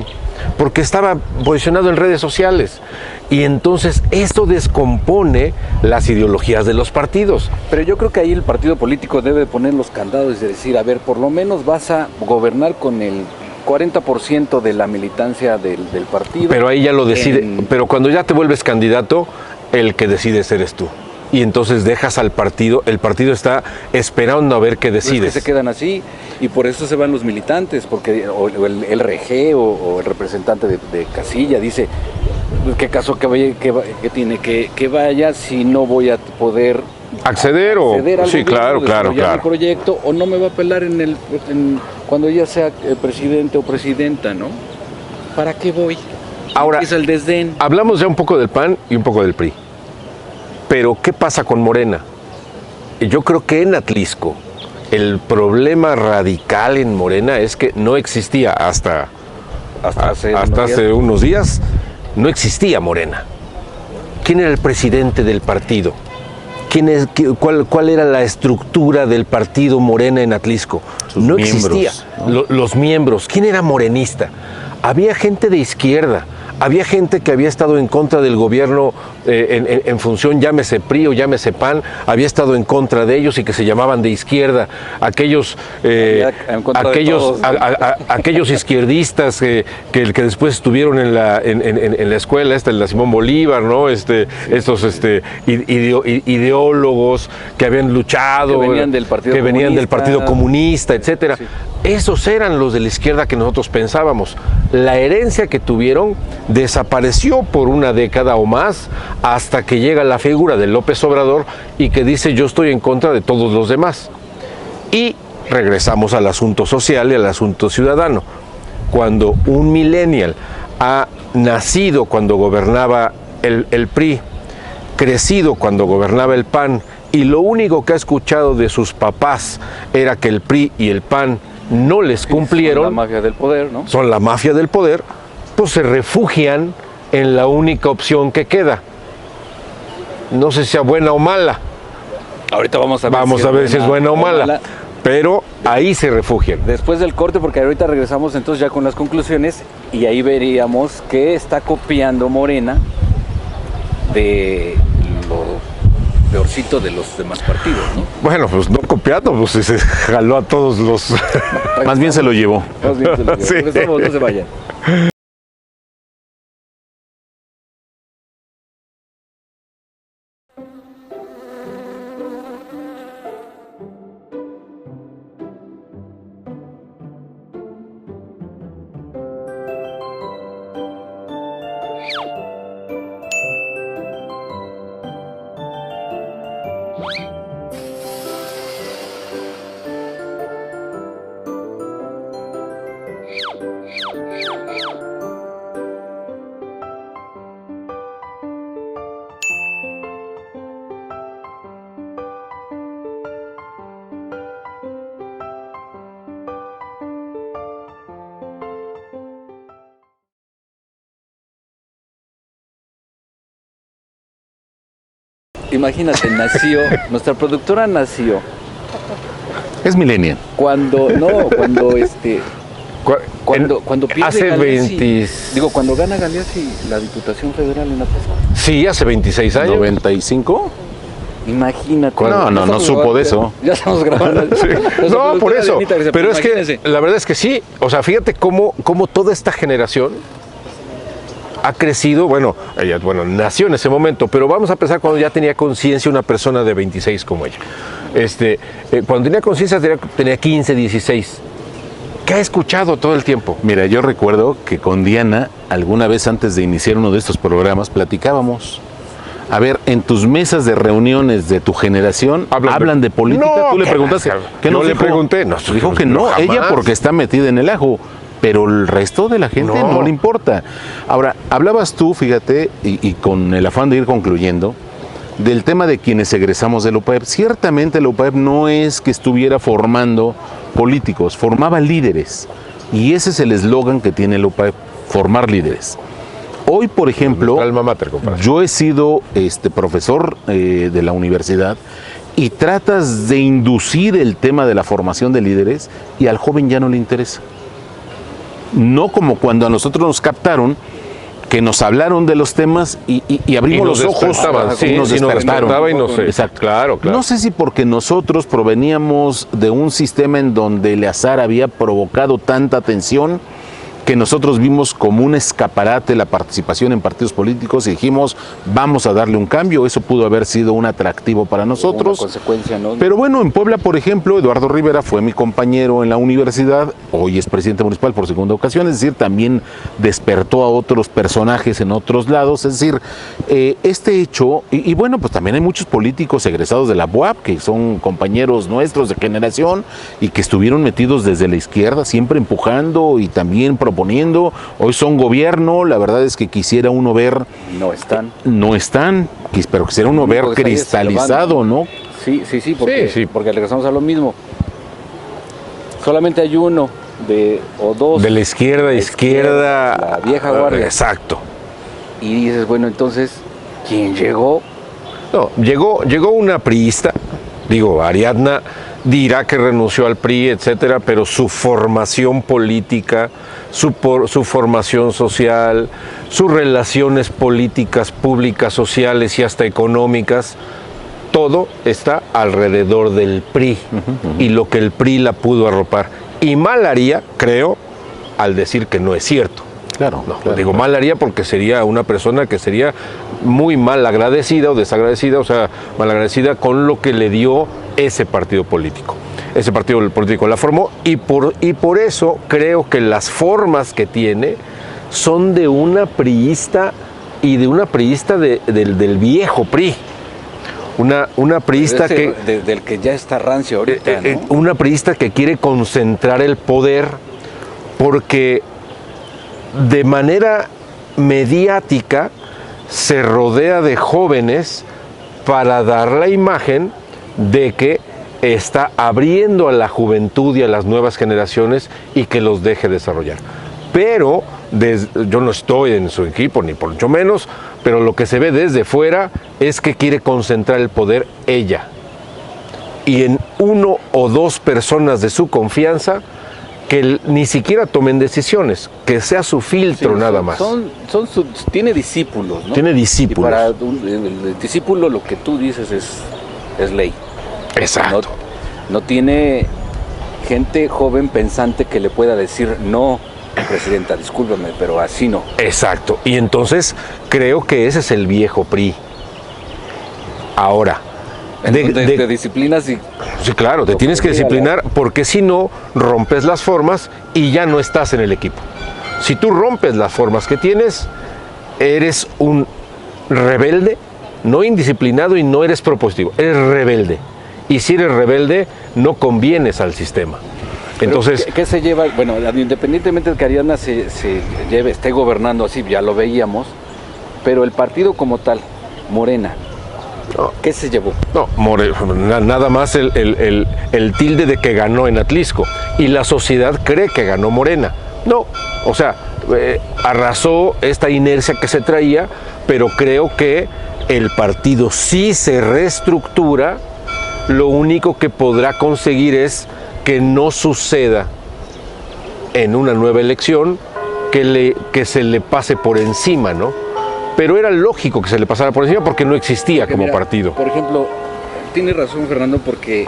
Speaker 3: porque estaba posicionado en redes sociales. Y entonces esto descompone las ideologías de los partidos.
Speaker 1: Pero yo creo que ahí el partido político debe poner los candados y decir, a ver, por lo menos vas a gobernar con el 40% de la militancia del partido.
Speaker 3: Pero ahí ya lo decide, pero cuando ya te vuelves candidato, el que decides eres tú. Y entonces dejas al partido, el partido está esperando a ver qué decides.
Speaker 1: Es que se quedan así y por eso se van los militantes, porque el RG o el representante de casilla dice, ¿qué caso que tiene que vaya si no voy a poder
Speaker 3: acceder al
Speaker 1: sí,
Speaker 3: claro.
Speaker 1: el proyecto, o no me va a apelar cuando ya sea presidente o presidenta, ¿no? ¿Para qué voy?
Speaker 3: Ahora,
Speaker 1: es el desdén.
Speaker 3: Hablamos ya un poco del PAN y un poco del PRI. Pero, ¿qué pasa con Morena? Yo creo que en Atlisco el problema radical en Morena es que no existía hasta hace unos días, no existía Morena. ¿Quién era el presidente del partido? ¿Cuál era la estructura del partido Morena en Atlisco? No existía. Los miembros. ¿Quién era morenista? Había gente de izquierda. había gente que había estado en contra del gobierno en función, llámese PRI o llámese PAN, había estado en contra de ellos y que se llamaban de izquierda, aquellos izquierdistas que después estuvieron en la escuela en la Simón Bolívar, ¿no? Estos ideólogos que habían luchado,
Speaker 1: que venían del Partido
Speaker 3: Comunista, etcétera. Sí. Esos eran los de la izquierda que nosotros pensábamos. La herencia que tuvieron desapareció por una década o más hasta que llega la figura de López Obrador y que dice yo estoy en contra de todos los demás. Y regresamos al asunto social y al asunto ciudadano. Cuando un millennial ha nacido cuando gobernaba el PRI, crecido cuando gobernaba el PAN, y lo único que ha escuchado de sus papás era que el PRI y el PAN no les cumplieron.
Speaker 1: Son la mafia del poder, ¿no?
Speaker 3: Son la mafia del poder, pues se refugian en la única opción que queda. No sé si sea buena o mala.
Speaker 1: Ahorita vamos a
Speaker 3: ver si es buena o mala. Pero ahí se refugian.
Speaker 1: Después del corte, porque ahorita regresamos entonces ya con las conclusiones y ahí veríamos que está copiando Morena de lo peorcito de los demás partidos, ¿no?
Speaker 3: Bueno, pues no copiando, pues se jaló a todos los...
Speaker 2: Más bien se lo llevó.
Speaker 1: Sí. Regresamos, no se vayan. Imagínate, nuestra productora nació.
Speaker 2: Es millennial.
Speaker 1: Cuando pierde
Speaker 3: hace
Speaker 1: Galeazzi,
Speaker 3: 20...
Speaker 1: cuando gana Galeazzi la Diputación Federal en la pasada.
Speaker 3: Sí, hace 26 años.
Speaker 2: ¿95?
Speaker 1: Imagínate.
Speaker 2: No supo de eso.
Speaker 1: Ya estamos grabando.
Speaker 3: Sí. No, por eso. Pero es que la verdad es que sí. O sea, fíjate cómo toda esta generación ha crecido. Bueno, ella nació en ese momento, pero vamos a pensar cuando ya tenía conciencia una persona de 26 como ella. Cuando tenía conciencia tenía 15, 16. ¿Qué ha escuchado todo el tiempo?
Speaker 2: Mira, yo recuerdo que con Diana, alguna vez antes de iniciar uno de estos programas, platicábamos. A ver, en tus mesas de reuniones de tu generación, ¿hablan de política?
Speaker 3: No,
Speaker 2: tú le preguntaste.
Speaker 3: ¿Qué no le pregunté? No,
Speaker 2: dijo que no, ella porque está metida en el ajo. Pero el resto de la gente no le importa. Ahora, hablabas tú, fíjate, y con el afán de ir concluyendo, del tema de quienes egresamos del UPAEP. Ciertamente el UPAEP no es que estuviera formando políticos, formaba líderes. Y ese es el eslogan que tiene el UPAEP, formar líderes. Hoy, por ejemplo,
Speaker 3: alma mater, compadre.
Speaker 2: Yo he sido profesor de la universidad y tratas de inducir el tema de la formación de líderes y al joven ya no le interesa. No como cuando a nosotros nos captaron, que nos hablaron de los temas y abrimos los ojos
Speaker 3: y nos despertaron.
Speaker 2: Exacto.
Speaker 3: Claro.
Speaker 2: No sé si porque nosotros proveníamos de un sistema en donde el azar había provocado tanta tensión que nosotros vimos como un escaparate la participación en partidos políticos y dijimos, vamos a darle un cambio. Eso pudo haber sido un atractivo para nosotros.
Speaker 1: Una consecuencia, ¿no?
Speaker 2: Pero bueno, en Puebla, por ejemplo, Eduardo Rivera fue mi compañero en la universidad, hoy es presidente municipal por segunda ocasión, es decir, también despertó a otros personajes en otros lados, es decir, este hecho, y bueno, pues también hay muchos políticos egresados de la UAP, que son compañeros nuestros de generación y que estuvieron metidos desde la izquierda, siempre empujando y también proponiendo, hoy son gobierno, la verdad es que quisiera uno ver... No están, pero quisiera uno ver cristalizado, ¿no?
Speaker 1: Sí, porque regresamos a lo mismo. Solamente hay uno o dos.
Speaker 3: De la izquierda,
Speaker 1: la vieja guardia.
Speaker 3: Exacto.
Speaker 1: Y dices, bueno, entonces, ¿quién llegó?
Speaker 3: No, llegó una priista, Ariadna, dirá que renunció al PRI, etcétera, pero su formación política, su formación social, sus relaciones políticas, públicas, sociales y hasta económicas, todo está alrededor del PRI y lo que el PRI la pudo arropar. Y mal haría, creo, al decir que no es cierto.
Speaker 2: Claro,
Speaker 3: no,
Speaker 2: claro,
Speaker 3: digo
Speaker 2: claro.
Speaker 3: mal haría porque sería una persona que sería muy mal agradecida o desagradecida, o sea, mal agradecida con lo que le dio ese partido político. Ese partido político la formó y por eso creo que las formas que tiene son de una priista y de una priista del viejo PRI. Una priista
Speaker 1: del que ya está rancio ahorita, ¿no?
Speaker 3: Una priista que quiere concentrar el poder porque de manera mediática se rodea de jóvenes para dar la imagen de que está abriendo a la juventud y a las nuevas generaciones y que los deje desarrollar. Pero yo no estoy en su equipo, ni por mucho menos, pero lo que se ve desde fuera es que quiere concentrar el poder ella. Y en 1 o 2 personas de su confianza que ni siquiera tomen decisiones, que sea su filtro nada más.
Speaker 1: Tiene discípulos, ¿no?
Speaker 3: Tiene discípulos.
Speaker 1: Y para el discípulo lo que tú dices es ley.
Speaker 3: Exacto.
Speaker 1: No tiene gente joven pensante que le pueda decir no, presidenta, discúlpame, pero así no.
Speaker 3: Exacto. Y entonces creo que ese es el viejo PRI. Ahora,
Speaker 1: de disciplinas y...
Speaker 3: Sí, claro, te tienes que disciplinar porque si no, rompes las formas y ya no estás en el equipo. Si tú rompes las formas que tienes, eres un rebelde, no indisciplinado y no eres propositivo, eres rebelde. Y si eres rebelde, no convienes al sistema. Entonces,
Speaker 1: ¿qué se lleva? Bueno, independientemente de que Ariadna esté gobernando así, ya lo veíamos, pero el partido como tal, Morena, ¿qué se llevó?
Speaker 3: No, nada más el tilde de que ganó en Atlisco y la sociedad cree que ganó Morena. No, o sea, arrasó esta inercia que se traía, pero creo que el partido sí se reestructura. Lo único que podrá conseguir es que no suceda en una nueva elección que se le pase por encima, ¿no? Pero era lógico que se le pasara por encima porque no existía como partido.
Speaker 1: Por ejemplo, tiene razón Fernando porque,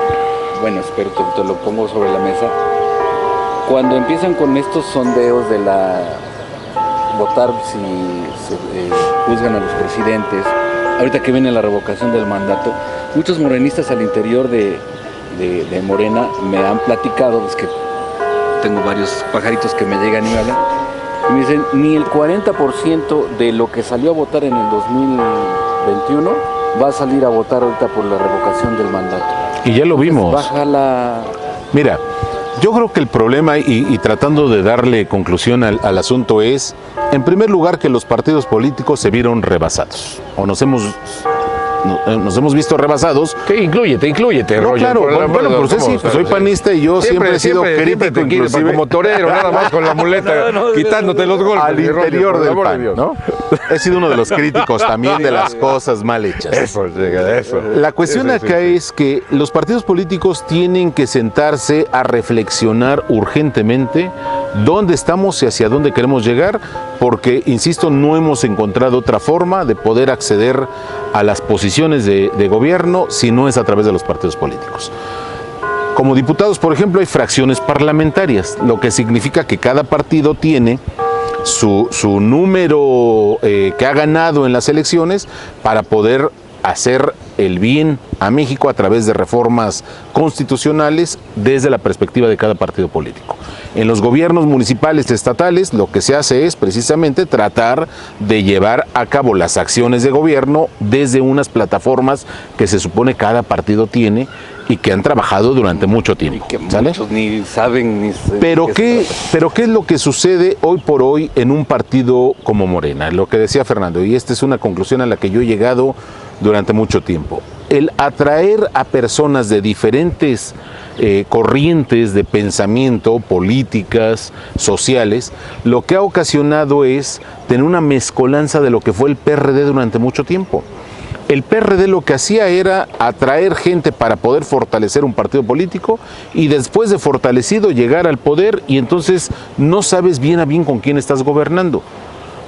Speaker 1: bueno, espero te lo pongo sobre la mesa. Cuando empiezan con estos sondeos de votar si se juzgan a los presidentes, ahorita que viene la revocación del mandato, muchos morenistas al interior de Morena me han platicado, es que tengo varios pajaritos que me llegan y me hablan, y me dicen, ni el 40% de lo que salió a votar en el 2021 va a salir a votar ahorita por la revocación del mandato.
Speaker 2: Y ya lo vimos.
Speaker 1: Baja la...
Speaker 2: Mira, yo creo que el problema, y tratando de darle conclusión al asunto, es, en primer lugar, que los partidos políticos se vieron rebasados, o nos hemos visto rebasados.
Speaker 3: Inclúyete,
Speaker 2: no,
Speaker 3: Roger.
Speaker 2: Claro, bueno, pues sí, pues soy panista y yo siempre he sido crítico, inclusive
Speaker 3: como torero, nada más con la muleta, quitándote los golpes.
Speaker 2: Al interior del PAN, ¿no? He sido uno de los críticos también de las cosas mal hechas.
Speaker 3: Eso.
Speaker 2: La cuestión acá es que los partidos políticos tienen que sentarse a reflexionar urgentemente dónde estamos y hacia dónde queremos llegar, porque, insisto, no hemos encontrado otra forma de poder acceder a las posiciones de gobierno si no es a través de los partidos políticos. Como diputados, por ejemplo, hay fracciones parlamentarias, lo que significa que cada partido tiene su número que ha ganado en las elecciones para poder hacer el bien a México a través de reformas constitucionales desde la perspectiva de cada partido político. En los gobiernos municipales, estatales, lo que se hace es precisamente tratar de llevar a cabo las acciones de gobierno desde unas plataformas que se supone cada partido tiene y que han trabajado durante mucho tiempo.
Speaker 1: Y que
Speaker 2: ¿sale?
Speaker 1: muchos ni saben
Speaker 2: Pero ¿qué es lo que sucede hoy por hoy en un partido como Morena? Lo que decía Fernando, y esta es una conclusión a la que yo he llegado durante mucho tiempo. El atraer a personas de diferentes corrientes de pensamiento, políticas, sociales, lo que ha ocasionado es tener una mezcolanza de lo que fue el PRD durante mucho tiempo. El PRD lo que hacía era atraer gente para poder fortalecer un partido político y después de fortalecido llegar al poder y entonces no sabes bien a bien con quién estás gobernando.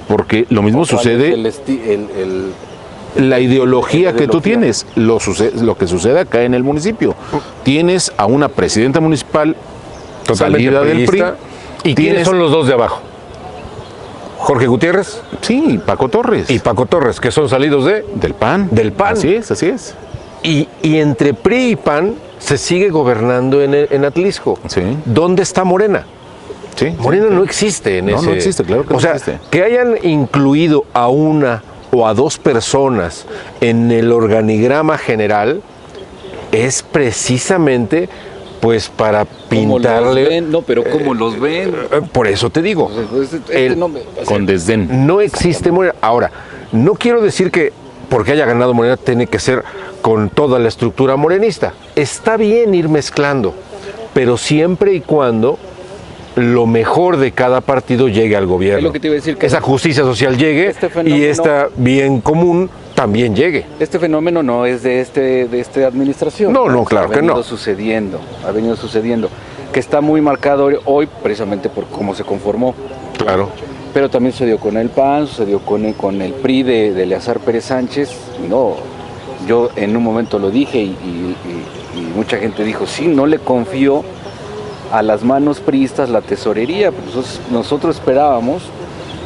Speaker 2: Porque lo mismo sucede, la ideología que tú tienes, lo que sucede acá en el municipio. Tienes a una presidenta municipal salida del PRI.
Speaker 3: ¿Y quiénes son los dos de abajo? Jorge Gutiérrez.
Speaker 2: Sí, Paco Torres.
Speaker 3: Y Paco Torres, que son salidos
Speaker 2: del PAN.
Speaker 3: Del PAN.
Speaker 2: Así es, así es.
Speaker 3: Y entre PRI y PAN se sigue gobernando en Atlisco.
Speaker 2: Sí.
Speaker 3: ¿Dónde está Morena?
Speaker 2: Sí,
Speaker 3: Morena no existe en ese...
Speaker 2: No existe, claro que no existe.
Speaker 3: O sea, que hayan incluido a una o a dos personas en el organigrama general es precisamente... pues para pintarle...
Speaker 1: No, pero ¿cómo los ven?
Speaker 3: Por eso te digo.
Speaker 2: Con desdén.
Speaker 3: No existe Morena. Ahora, no quiero decir que porque haya ganado Morena tiene que ser con toda la estructura morenista. Está bien ir mezclando, pero siempre y cuando lo mejor de cada partido llegue al gobierno.
Speaker 1: Es lo que te iba a decir, que
Speaker 3: esa justicia social llegue y esta bien común también llegue.
Speaker 1: Este fenómeno no es de esta administración.
Speaker 3: No, claro que no.
Speaker 1: Ha venido sucediendo, que está muy marcado hoy precisamente por cómo se conformó.
Speaker 3: Claro.
Speaker 1: Pero también sucedió con el PAN, sucedió con el PRI de Eleazar Pérez Sánchez. No, yo en un momento lo dije y mucha gente dijo, sí, no le confío a las manos priistas la tesorería. Nosotros esperábamos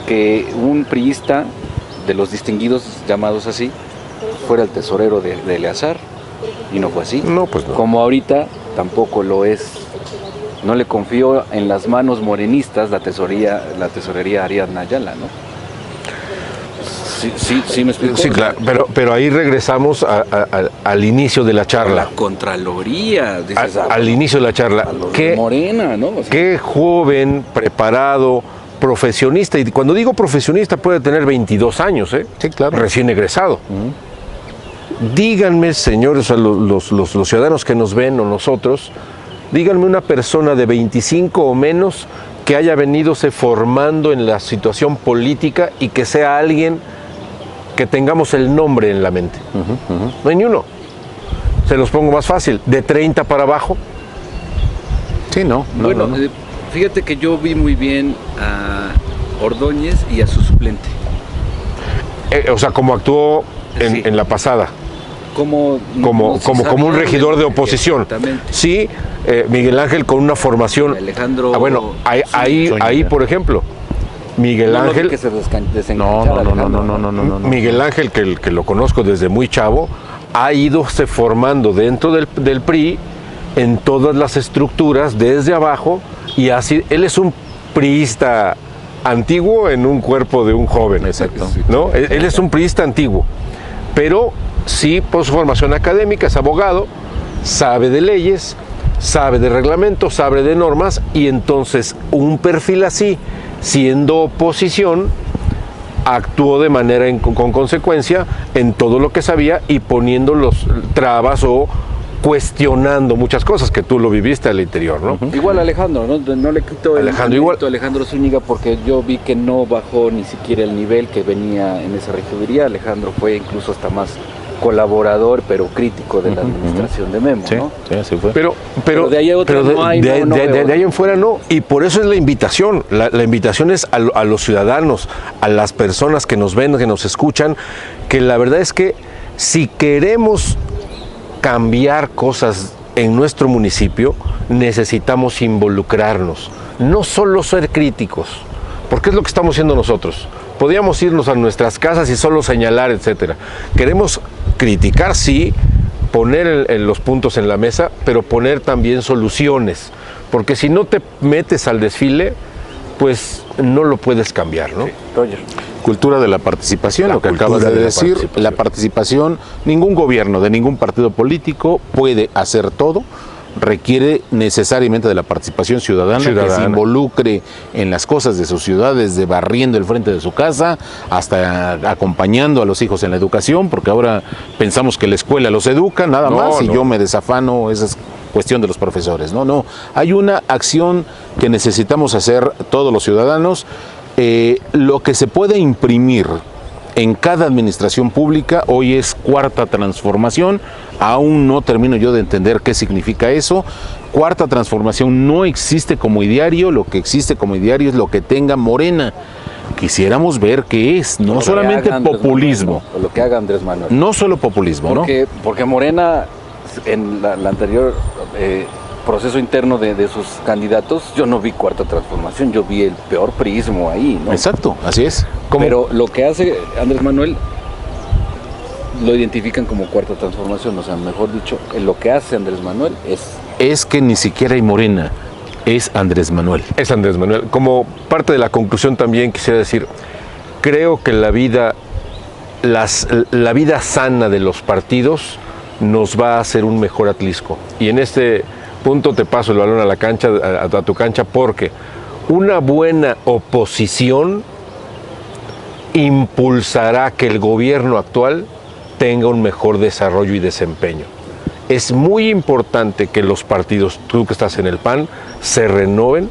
Speaker 1: que un priista de los distinguidos llamados así fuera el tesorero de Eleazar, y no fue así.
Speaker 3: No, pues no.
Speaker 1: Como ahorita tampoco lo es. No le confío en las manos morenistas la tesorería Ariadna Ayala, ¿no? Sí, me explico.
Speaker 3: Sí, claro, pero ahí regresamos al inicio de la charla.
Speaker 1: La Contraloría, dices,
Speaker 3: al inicio de la charla.
Speaker 1: ¿Qué Morena, no? O sea,
Speaker 3: qué joven, preparado, profesionista, y cuando digo profesionista puede tener 22 años,
Speaker 2: Sí, claro.
Speaker 3: Recién egresado. Díganme, señores, a los ciudadanos que nos ven o nosotros, díganme una persona de 25 o menos que haya venido se formando en la situación política y que sea alguien que tengamos el nombre en la mente. No hay ni uno. Se los pongo más fácil, de 30 para abajo.
Speaker 2: Sí, no.
Speaker 1: Bueno, fíjate que yo vi muy bien a Ordóñez y a su suplente.
Speaker 3: O sea, como actuó en la pasada.
Speaker 1: Como
Speaker 3: un regidor de oposición. Sí, Miguel Ángel con una formación.
Speaker 1: Alejandro.
Speaker 3: Bueno, ahí por ejemplo, Miguel Ángel.
Speaker 1: Que se
Speaker 3: no. Miguel Ángel, que lo conozco desde muy chavo, ha ido se formando dentro del PRI en todas las estructuras desde abajo y así él es un priista antiguo en un cuerpo de un joven.
Speaker 2: Exacto.
Speaker 3: ¿No? Él es un priista antiguo, pero sí por su formación académica es abogado, sabe de leyes, sabe de reglamentos, sabe de normas, y entonces un perfil así, siendo oposición, actuó de manera con consecuencia en todo lo que sabía y poniendo los trabas o cuestionando muchas cosas que tú lo viviste al interior, ¿no?
Speaker 1: Igual Alejandro, no le quito Alejandro Zúñiga, porque yo vi que no bajó ni siquiera el nivel que venía en esa regiduría. Alejandro fue incluso hasta más colaborador, pero crítico de la administración de Memo, ¿no?
Speaker 2: Sí, así fue.
Speaker 3: Pero
Speaker 1: de ahí
Speaker 3: de ahí en fuera no, y por eso es la invitación. La invitación es a los ciudadanos, a las personas que nos ven, que nos escuchan, que la verdad es que si queremos cambiar cosas en nuestro municipio, necesitamos involucrarnos, no solo ser críticos, porque es lo que estamos haciendo nosotros. Podríamos irnos a nuestras casas y solo señalar, etcétera. Queremos criticar, sí, poner los puntos en la mesa, pero poner también soluciones, porque si no te metes al desfile, pues no lo puedes cambiar, ¿no?
Speaker 1: Sí, Roger.
Speaker 2: Cultura de la participación, lo que acabas de decir, la participación, ningún gobierno de ningún partido político puede hacer todo, requiere necesariamente de la participación ciudadana, que se involucre en las cosas de sus ciudades, de barriendo el frente de su casa, hasta acompañando a los hijos en la educación, porque ahora pensamos que la escuela los educa, nada más, y yo me desafano, esa es cuestión de los profesores, no, hay una acción que necesitamos hacer todos los ciudadanos. Lo que se puede imprimir en cada administración pública. Hoy es cuarta transformación, aún no termino yo de entender qué significa eso. Cuarta transformación no existe como ideario, lo que existe como ideario es lo que tenga Morena. Quisiéramos ver qué es, no solamente populismo.
Speaker 1: O lo que haga Andrés Manuel.
Speaker 2: No solo populismo,
Speaker 1: porque Morena, en la anterior proceso interno de sus candidatos, yo no vi cuarta transformación, yo vi el peor priismo ahí, ¿no?
Speaker 2: Exacto, así es.
Speaker 1: Pero lo que hace Andrés Manuel lo identifican como cuarta transformación, o sea, mejor dicho, lo que hace Andrés Manuel
Speaker 2: es que ni siquiera hay Morena, es Andrés Manuel.
Speaker 3: Es Andrés Manuel. Como parte de la conclusión también quisiera decir, creo que la vida sana de los partidos nos va a hacer un mejor Atlisco. Y en este punto te paso el balón a la cancha, a tu cancha, porque una buena oposición impulsará que el gobierno actual tenga un mejor desarrollo y desempeño. Es muy importante que los partidos, tú que estás en el PAN, se renueven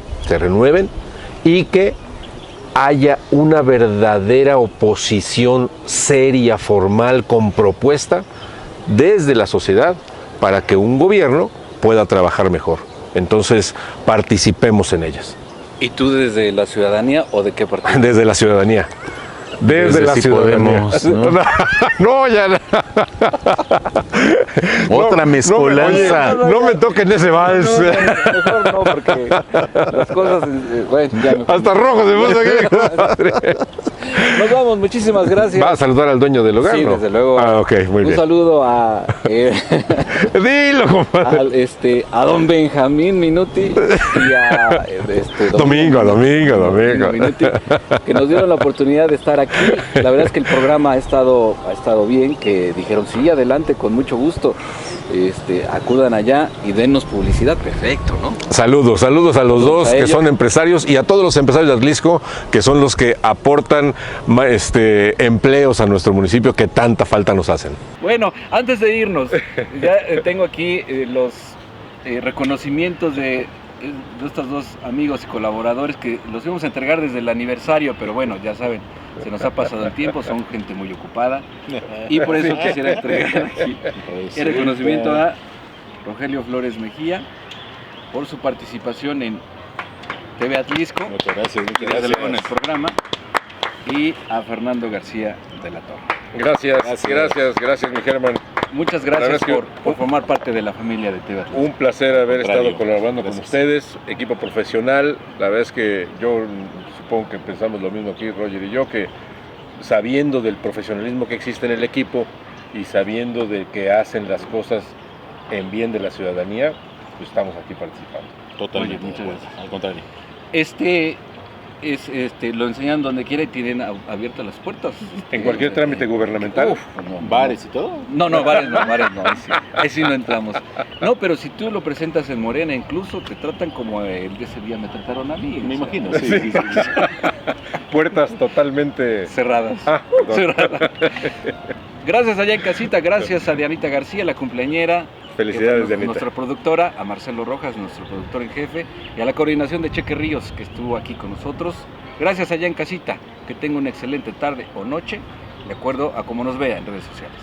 Speaker 3: y que haya una verdadera oposición seria, formal, con propuesta desde la sociedad para que un gobierno pueda trabajar mejor. Entonces, participemos en ellas.
Speaker 1: ¿Y tú desde la ciudadanía o de qué partido?
Speaker 3: Desde la ciudadanía. Desde la ciudadanía.
Speaker 2: Podemos, ¿no?
Speaker 3: No, ya no.
Speaker 2: Otra mezcolanza.
Speaker 3: No me toquen ese vals.
Speaker 1: Mejor no, porque las cosas... bueno, ya mejor.
Speaker 3: Hasta rojo se puso aquí, compadre.
Speaker 1: Nos vamos, muchísimas gracias.
Speaker 3: ¿Va a saludar al dueño del hogar?
Speaker 1: Sí,
Speaker 3: ¿no?
Speaker 1: desde luego.
Speaker 3: Ah, ok, muy bien.
Speaker 1: Un saludo a...
Speaker 3: Dilo, compadre.
Speaker 1: a don Benjamín Minuti y a...
Speaker 3: Domingo.
Speaker 1: Minuti, que nos dieron la oportunidad de estar aquí. La verdad es que el programa ha estado bien, que dijeron, sí, adelante, con mucho gusto. Acudan allá y dennos publicidad, perfecto, ¿no?
Speaker 3: Saludos a los dos que son empresarios y a todos los empresarios de Atlisco que son los que aportan empleos a nuestro municipio que tanta falta nos hacen.
Speaker 1: Bueno, antes de irnos, ya tengo aquí los reconocimientos de estos dos amigos y colaboradores que los íbamos a entregar desde el aniversario, pero bueno, ya saben, se nos ha pasado el tiempo, son gente muy ocupada y por eso quisiera entregar aquí el reconocimiento a Rogelio Flores Mejía por su participación en TV Atlisco.
Speaker 4: Muchas gracias.
Speaker 1: Desde luego en el programa, y a Fernando García de la Torre.
Speaker 3: Gracias, mi Germán.
Speaker 1: Muchas gracias por formar parte de la familia de TV Atlisco.
Speaker 3: Un placer haber estado colaborando con ustedes, equipo profesional. La verdad es que yo supongo que pensamos lo mismo aquí, Roger y yo, que sabiendo del profesionalismo que existe en el equipo y sabiendo de que hacen las cosas en bien de la ciudadanía, pues estamos aquí participando.
Speaker 4: Totalmente.
Speaker 1: Oye, muchas gracias.
Speaker 4: Al contrario.
Speaker 1: Lo enseñan donde quiera y tienen abiertas las puertas.
Speaker 3: En cualquier trámite gubernamental.
Speaker 4: ¿Bares y todo?
Speaker 1: No, bares no, ahí sí no entramos. No, pero si tú lo presentas en Morena, incluso te tratan como ese día me trataron a mí.
Speaker 4: Me imagino,
Speaker 3: Sí. Puertas totalmente
Speaker 1: cerradas. Cerradas. Gracias allá en casita, gracias a Dianita García, la cumpleañera.
Speaker 3: Felicidades, Dianita.
Speaker 1: Nuestra productora, a Marcelo Rojas, nuestro productor en jefe, y a la coordinación de Cheque Ríos, que estuvo aquí con nosotros. Gracias allá en casita, que tenga una excelente tarde o noche, de acuerdo a cómo nos vea en redes sociales.